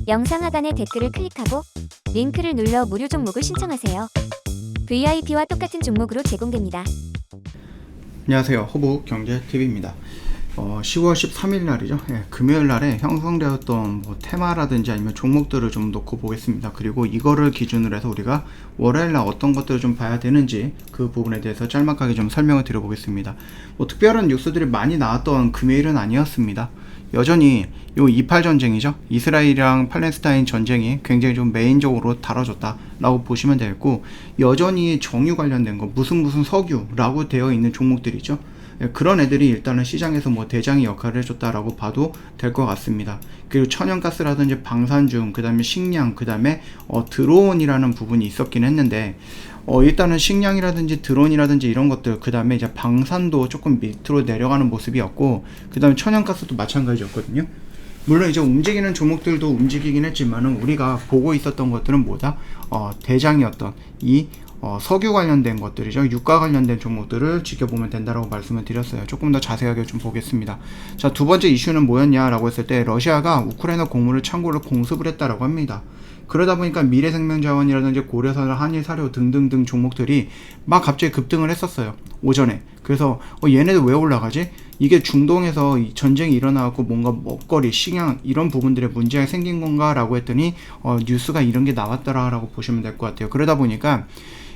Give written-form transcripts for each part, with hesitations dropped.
영상 하단의 댓글을 클릭하고 링크를 눌러 무료 종목을 신청하세요. VIP와 똑같은 종목으로 제공됩니다. 안녕하세요. 허브경제TV입니다. 10월 13일 날이죠. 금요일 날에 형성되었던 테마라든지 아니면 종목들을 좀 놓고 보겠습니다. 그리고 이거를 기준으로 해서 우리가 월요일 날 어떤 것들을 좀 봐야 되는지 그 부분에 대해서 짤막하게 좀 설명을 드려보겠습니다. 특별한 뉴스들이 많이 나왔던 금요일은 아니었습니다. 여전히 요 이팔 전쟁이죠. 이스라엘이랑 팔레스타인 전쟁이 굉장히 좀 메인적으로 다뤄졌다 라고 보시면 되겠고, 여전히 정유 관련된 거 무슨 석유라고 되어 있는 종목들이죠. 그런 애들이 일단은 시장에서 대장의 역할을 해줬다라고 봐도 될 것 같습니다. 그리고 천연가스라든지 방산중, 그 다음에 식량, 그 다음에 드론이라는 부분이 있었긴 했는데, 일단은 식량이라든지 드론이라든지 이런 것들, 그 다음에 이제 방산도 조금 밑으로 내려가는 모습이었고, 그 다음에 천연가스도 마찬가지였거든요. 물론 이제 움직이는 종목들도 움직이긴 했지만은 우리가 보고 있었던 것들은 뭐다? 대장이었던 이 석유 관련된 것들이죠. 유가 관련된 종목들을 지켜보면 된다라고 말씀을 드렸어요. 조금 더 자세하게 좀 보겠습니다. 자, 두 번째 이슈는 뭐였냐라고 했을 때, 러시아가 우크라이나 곡물 창고를 공습을 했다라고 합니다. 그러다 보니까 미래생명자원이라든지 고려산, 한일사료 등등등 종목들이 막 갑자기 급등을 했었어요, 오전에. 그래서 얘네들 왜 올라가지? 이게 중동에서 전쟁이 일어나고 뭔가 먹거리, 식량 이런 부분들에 문제가 생긴 건가 라고 했더니 뉴스가 이런 게 나왔더라라고 보시면 될 것 같아요. 그러다 보니까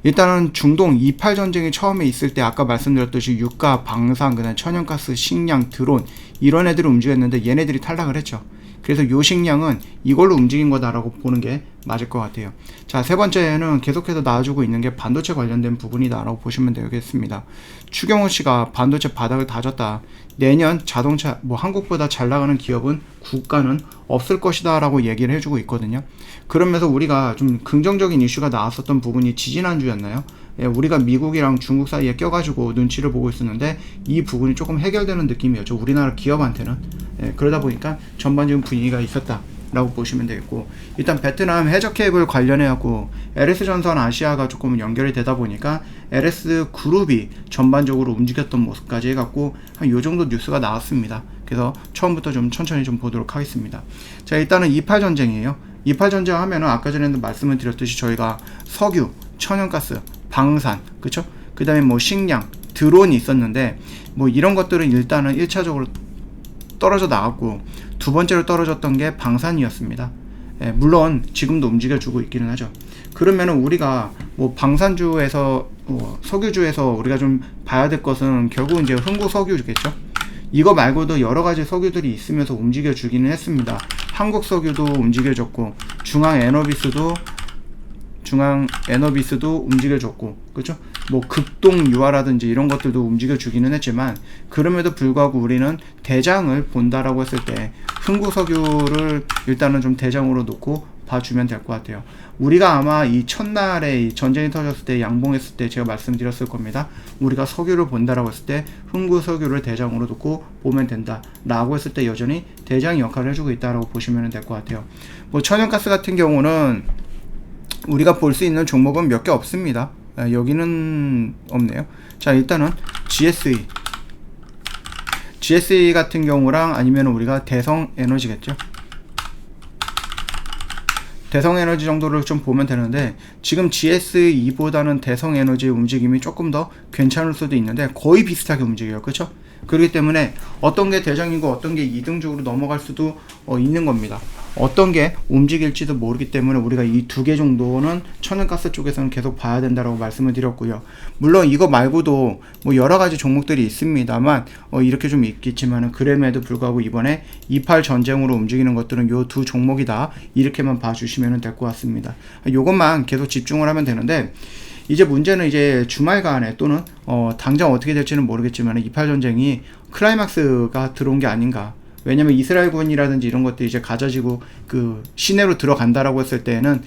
일단은 중동 이팔 전쟁이 처음에 있을 때 아까 말씀드렸듯이 유가, 방산, 그다음 천연가스, 식량, 드론 이런 애들을 움직였는데 얘네들이 탈락을 했죠. 그래서 요 식량은 이걸로 움직인 거다라고 보는 게 맞을 것 같아요. 자, 세 번째는 계속해서 나와주고 있는 게 반도체 관련된 부분이다라고 보시면 되겠습니다. 추경호 씨가 반도체 바닥을 다졌다. 내년 자동차 한국보다 잘 나가는 기업은 국가는 없을 것이다 라고 얘기를 해주고 있거든요. 그러면서 우리가 좀 긍정적인 이슈가 나왔었던 부분이 지지난주였나요? 우리가 미국이랑 중국 사이에 껴가지고 눈치를 보고 있었는데 이 부분이 조금 해결되는 느낌이었죠. 우리나라 기업한테는. 그러다 보니까 전반적인 분위기가 있었다 라고 보시면 되겠고, 일단 베트남 해저 케이블 관련해갖고 LS전선 아시아가 조금 연결이 되다 보니까 LS그룹이 전반적으로 움직였던 모습까지 해갖고 한 요정도 뉴스가 나왔습니다. 그래서 처음부터 좀 천천히 좀 보도록 하겠습니다. 자, 일단은 이팔 전쟁이에요. 이팔 전쟁 하면은 아까 전에도 말씀을 드렸듯이 저희가 석유, 천연가스, 방산, 그쵸? 그 다음에 식량, 드론이 있었는데 이런 것들은 일단은 1차적으로 떨어져 나갔고, 두 번째로 떨어졌던 게 방산이었습니다. 물론 지금도 움직여주고 있기는 하죠. 그러면은 우리가 방산주에서 석유주에서 우리가 좀 봐야 될 것은 결국 이제 흥국석유겠죠. 이거 말고도 여러 가지 석유들이 있으면서 움직여주기는 했습니다. 한국석유도 움직여줬고, 중앙에너비스도 움직여줬고, 그렇죠? 극동유화라든지 이런 것들도 움직여주기는 했지만, 그럼에도 불구하고 우리는 대장을 본다라고 했을 때 흥국석유를 일단은 좀 대장으로 놓고 봐주면 될 것 같아요. 우리가 아마 이 첫날에 이 전쟁이 터졌을 때 양봉했을 때 제가 말씀드렸을 겁니다. 우리가 석유를 본다라고 했을 때 흥국석유를 대장으로 놓고 보면 된다 라고 했을 때 여전히 대장 역할을 해주고 있다라고 보시면 될 것 같아요. 천연가스 같은 경우는 우리가 볼 수 있는 종목은 몇 개 없습니다. 여기는 없네요. 자, 일단은 GSE 같은 경우랑 아니면 우리가 대성에너지겠죠. 대성에너지 정도를 좀 보면 되는데, 지금 GSE보다는 대성에너지의 움직임이 조금 더 괜찮을 수도 있는데 거의 비슷하게 움직여요. 그렇죠? 그렇기 때문에 어떤 게 대장이고 어떤 게 2등적으로 넘어갈 수도 있는 겁니다. 어떤 게 움직일지도 모르기 때문에 우리가 이 두 개 정도는 천연가스 쪽에서는 계속 봐야 된다라고 말씀을 드렸고요. 물론 이거 말고도 여러 가지 종목들이 있습니다만 이렇게 좀 있겠지만은, 그럼에도 불구하고 이번에 이팔 전쟁으로 움직이는 것들은 요 두 종목이다 이렇게만 봐주시면 될 것 같습니다. 요것만 계속 집중을 하면 되는데, 이제 문제는 이제 주말간에 또는 당장 어떻게 될지는 모르겠지만 이팔 전쟁이 클라이막스가 들어온 게 아닌가. 왜냐면 이스라엘군이라든지 이런 것들이 이제 가져지고 그 시내로 들어간다라고 했을 때는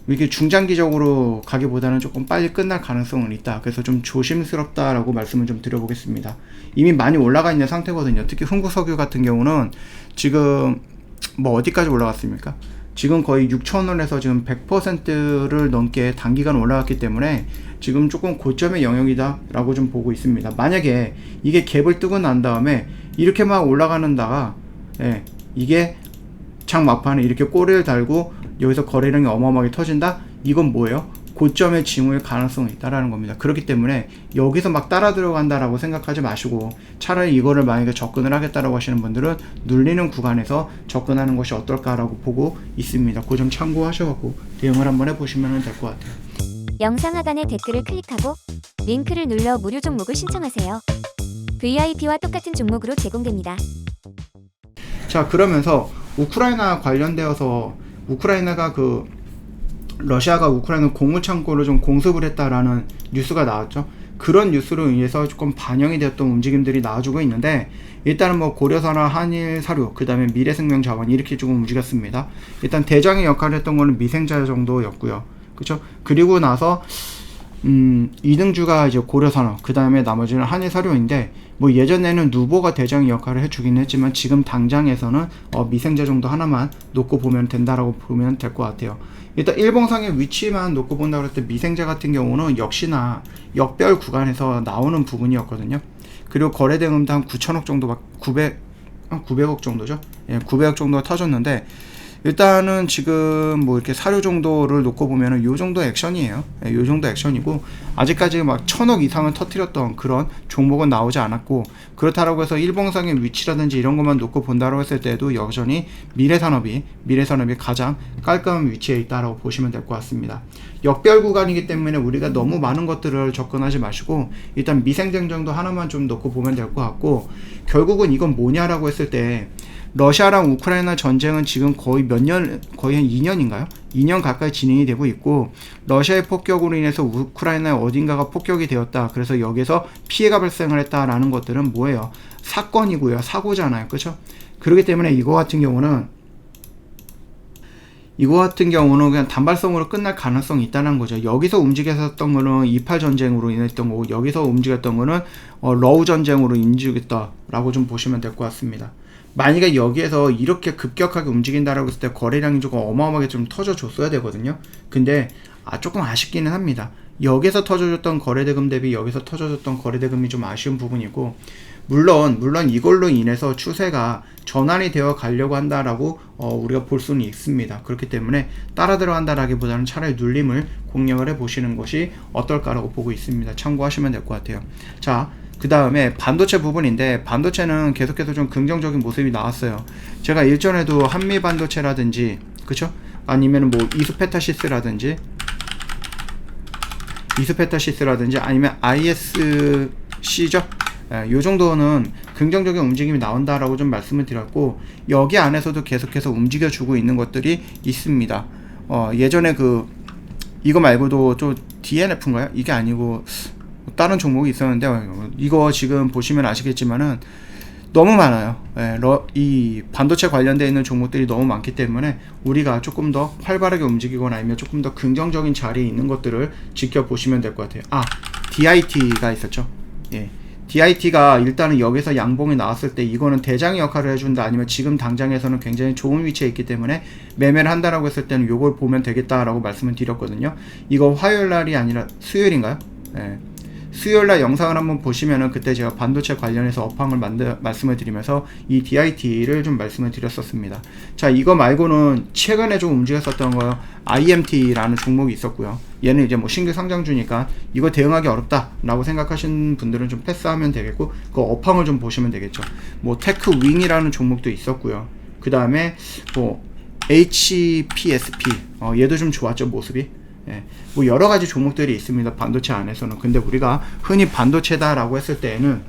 이게 중장기적으로 가기보다는 조금 빨리 끝날 가능성은 있다. 그래서 좀 조심스럽다라고 말씀을 좀 드려보겠습니다. 이미 많이 올라가 있는 상태거든요. 특히 흥국석유 같은 경우는 지금 어디까지 올라갔습니까? 지금 거의 6,000원에서 지금 100%를 넘게 단기간 올라갔기 때문에 지금 조금 고점의 영역이다 라고 좀 보고 있습니다. 만약에 이게 갭을 뜨고 난 다음에 이렇게 막 올라가는 다가 이게 장 막판에 이렇게 꼬리를 달고 여기서 거래량이 어마어마하게 터진다? 이건 뭐예요? 고점의 징후일 가능성이 있다라는 겁니다. 그렇기 때문에 여기서 막 따라 들어간다라고 생각하지 마시고 차라리 이거를 만약에 접근을 하겠다라고 하시는 분들은 눌리는 구간에서 접근하는 것이 어떨까라고 보고 있습니다. 그 점 참고하셔갖고 대응을 한번 해보시면 될 것 같아요. 영상 하단의 댓글을 클릭하고 링크를 눌러 무료 종목을 신청하세요. VIP와 똑같은 종목으로 제공됩니다. 자, 그러면서 우크라이나 관련되어서 우크라이나가 러시아가 우크라이나 고무창고를 좀 공습을 했다라는 뉴스가 나왔죠. 그런 뉴스로 인해서 조금 반영이 되었던 움직임들이 나와주고 있는데, 일단은 뭐 고려사나 한일사료, 그 다음에 미래생명자원 이렇게 조금 움직였습니다. 일단 대장의 역할을 했던 거는 미생자 정도였고요. 그쵸? 그리고 나서 2등주가 이제 고려산업, 그 다음에 나머지는 한일사료인데, 뭐 예전에는 누보가 대장의 역할을 해주긴 했지만 지금 당장에서는 미생자 정도 하나만 놓고 보면 된다라고 보면 될 것 같아요. 일단 일봉상의 위치만 놓고 본다고 할 때 미생자 같은 경우는 역시나 역별 구간에서 나오는 부분이었거든요. 그리고 거래 대금도 한 9천억 정도, 900억 정도죠. 예, 900억 정도가 터졌는데, 일단은 지금 뭐 이렇게 사료 정도를 놓고 보면은 요 정도 액션이에요. 예, 요 정도 액션이고, 아직까지 막 1000억 이상을 터뜨렸던 그런 종목은 나오지 않았고, 그렇다라고 해서 일봉상의 위치라든지 이런 것만 놓고 본다고 했을 때도 여전히 미래산업이 가장 깔끔한 위치에 있다라고 보시면 될 것 같습니다. 역별 구간이기 때문에 우리가 너무 많은 것들을 접근하지 마시고 일단 미생장 정도 하나만 좀 놓고 보면 될 것 같고, 결국은 이건 뭐냐라고 했을 때, 러시아랑 우크라이나 전쟁은 지금 거의 거의 한 2년인가요? 2년 가까이 진행이 되고 있고, 러시아의 폭격으로 인해서 우크라이나의 어딘가가 폭격이 되었다. 그래서 여기서 피해가 발생을 했다라는 것들은 뭐예요? 사건이고요. 사고잖아요. 그렇죠? 그렇기 때문에 이거 같은 경우는 그냥 단발성으로 끝날 가능성이 있다는 거죠. 여기서 움직였었던 거는 28 전쟁으로 인했던 거고, 여기서 움직였던 거는 러우 전쟁으로 움직였다라고 좀 보시면 될 것 같습니다. 만약에 여기에서 이렇게 급격하게 움직인다라고 했을 때 거래량이 조금 어마어마하게 좀 터져줬어야 되거든요. 근데 조금 아쉽기는 합니다. 여기서 터져줬던 거래대금 대비 여기서 터져줬던 거래대금이 좀 아쉬운 부분이고, 물론 이걸로 인해서 추세가 전환이 되어 가려고 한다라고 우리가 볼 수는 있습니다. 그렇기 때문에 따라 들어간다라기보다는 차라리 눌림을 공략을 해보시는 것이 어떨까라고 보고 있습니다. 참고하시면 될 것 같아요. 자, 그 다음에 반도체 부분인데, 반도체는 계속해서 좀 긍정적인 모습이 나왔어요. 제가 일전에도 한미 반도체라든지, 그쵸? 아니면 뭐 이스페타시스라든지 아니면 ISC죠? 요 정도는 긍정적인 움직임이 나온다라고 좀 말씀을 드렸고, 여기 안에서도 계속해서 움직여주고 있는 것들이 있습니다. 예전에 이거 말고도 좀 DNF인가요? 이게 아니고 다른 종목이 있었는데, 이거 지금 보시면 아시겠지만은 너무 많아요. 예, 이 반도체 관련되어 있는 종목들이 너무 많기 때문에 우리가 조금 더 활발하게 움직이거나 아니면 조금 더 긍정적인 자리에 있는 것들을 지켜보시면 될 것 같아요. DIT가 있었죠. 예. DIT가 일단은 여기서 양봉이 나왔을 때 이거는 대장의 역할을 해준다, 아니면 지금 당장에서는 굉장히 좋은 위치에 있기 때문에 매매를 한다라고 했을 때는 요걸 보면 되겠다라고 말씀을 드렸거든요. 이거 화요일날이 아니라 수요일인가요? 예. 수요일날 영상을 한번 보시면은 그때 제가 반도체 관련해서 업황을 말씀을 드리면서 이 DIT를 좀 말씀을 드렸었습니다. 자, 이거 말고는 최근에 좀 움직였었던 거 IMT라는 종목이 있었고요. 얘는 이제 뭐 신규 상장주니까 이거 대응하기 어렵다라고 생각하시는 분들은 좀 패스하면 되겠고, 그 업황을 좀 보시면 되겠죠. 뭐 테크윙이라는 종목도 있었고요. 그 다음에 뭐 HPSP 얘도 좀 좋았죠, 모습이. 예, 뭐 여러 가지 종목들이 있습니다, 반도체 안에서는. 근데 우리가 흔히 반도체다라고 했을 때에는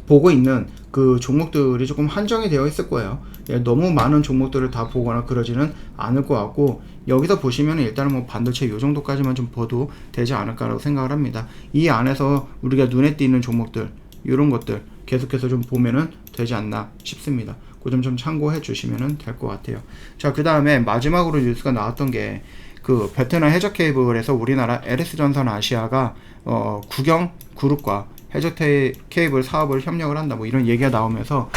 보고 있는 그 종목들이 조금 한정이 되어 있을 거예요. 예, 너무 많은 종목들을 다 보거나 그러지는 않을 것 같고, 여기서 보시면 일단은 뭐 반도체 요 정도까지만 좀 봐도 되지 않을까라고 생각을 합니다. 이 안에서 우리가 눈에 띄는 종목들, 이런 것들 계속해서 좀 보면은 되지 않나 싶습니다. 그 점 좀 참고해 주시면 될 것 같아요. 자, 그 다음에 마지막으로 뉴스가 나왔던 게 베트남 해적 케이블에서 우리나라 LS전선 아시아가 국영 그룹과 해적 케이블 사업을 협력을 한다, 뭐 이런 얘기가 나오면서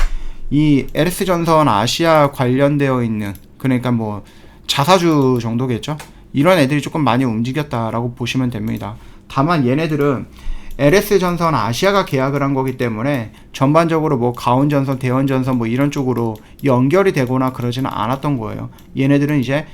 이 LS전선 아시아 관련되어 있는, 그러니까 뭐 자사주 정도겠죠? 이런 애들이 조금 많이 움직였다라고 보시면 됩니다. 다만 얘네들은 LS전선 아시아가 계약을 한 거기 때문에 전반적으로 뭐 가온전선, 대원전선 뭐 이런 쪽으로 연결이 되거나 그러지는 않았던 거예요. 얘네들은 이제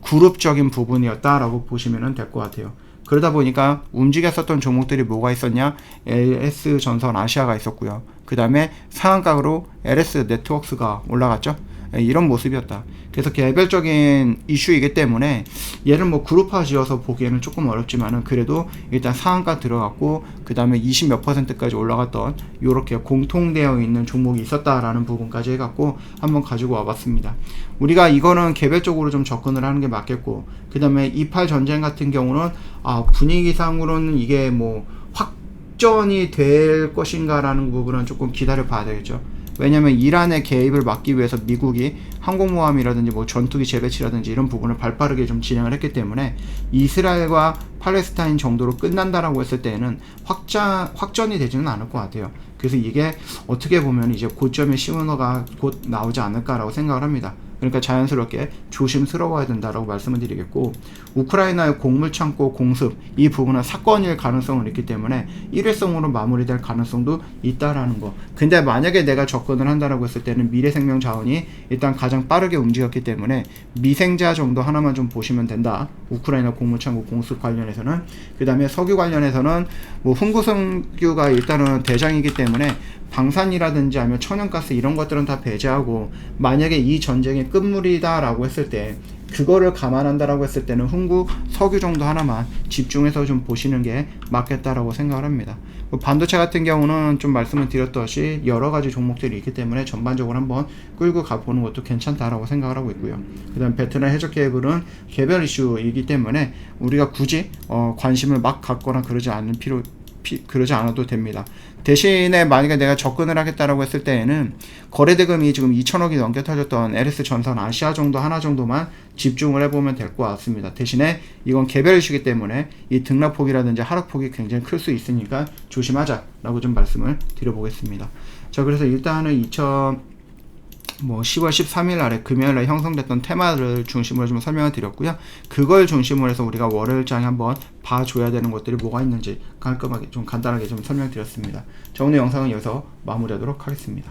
그룹적인 부분이었다라고 보시면 될 것 같아요. 그러다 보니까 움직였었던 종목들이 뭐가 있었냐? LS전선 아시아가 있었고요. 그 다음에 상한가로 LS 네트워크스가 올라갔죠. 이런 모습이었다. 그래서 개별적인 이슈이기 때문에 얘는 뭐 그룹화 지어서 보기에는 조금 어렵지만은 그래도 일단 상한가 들어갔고 그 다음에 20 몇 %까지 올라갔던 요렇게 공통되어 있는 종목이 있었다라는 부분까지 해갖고 한번 가지고 와봤습니다. 우리가 이거는 개별적으로 좀 접근을 하는 게 맞겠고 그 다음에 28 전쟁 같은 경우는 분위기상으로는 이게 뭐 확전이 될 것인가라는 부분은 조금 기다려 봐야 되겠죠. 왜냐면 이란의 개입을 막기 위해서 미국이 항공모함이라든지 뭐 전투기 재배치라든지 이런 부분을 발빠르게 좀 진행을 했기 때문에 이스라엘과 팔레스타인 정도로 끝난다라고 했을 때에는 확전이 되지는 않을 것 같아요. 그래서 이게 어떻게 보면 이제 고점의 시그널가 곧 나오지 않을까라고 생각을 합니다. 그러니까 자연스럽게 조심스러워야 된다라고 말씀을 드리겠고, 우크라이나의 곡물창고 공습 이 부분은 사건일 가능성은 있기 때문에 일회성으로 마무리될 가능성도 있다라는 거. 근데 만약에 내가 접근을 한다라고 했을 때는 미래생명 자원이 일단 가장 빠르게 움직였기 때문에 미생자 정도 하나만 좀 보시면 된다. 우크라이나 곡물창고 공습 관련해서는. 그 다음에 석유 관련해서는 뭐 흥구석유가 일단은 대장이기 때문에 방산이라든지 아니면 천연가스 이런 것들은 다 배제하고, 만약에 이 전쟁의 끝물이다 라고 했을 때 그거를 감안한다라고 했을 때는 흥구 석유 정도 하나만 집중해서 좀 보시는 게 맞겠다라고 생각을 합니다. 반도체 같은 경우는 좀 말씀을 드렸듯이 여러 가지 종목들이 있기 때문에 전반적으로 한번 끌고 가보는 것도 괜찮다라고 생각을 하고 있고요. 그 다음 베트남 해적 케이블은 개별 이슈이기 때문에 우리가 굳이 관심을 막 갖거나 그러지 않아도 됩니다. 대신에 만약에 내가 접근을 하겠다라고 했을 때에는 거래대금이 지금 2천억이 넘게 터졌던 LS 전선 아시아 정도 하나 정도만 집중을 해보면 될 것 같습니다. 대신에 이건 개별 이슈이기 때문에 이 등락폭이라든지 하락폭이 굉장히 클 수 있으니까 조심하자라고 좀 말씀을 드려보겠습니다. 자, 그래서 일단은 10월 13일 날에 금요일 날 형성됐던 테마를 중심으로 좀 설명을 드렸고요. 그걸 중심으로 해서 우리가 월요일장에 한번 봐줘야 되는 것들이 뭐가 있는지 깔끔하게 좀 간단하게 좀 설명드렸습니다. 자, 오늘 영상은 여기서 마무리하도록 하겠습니다.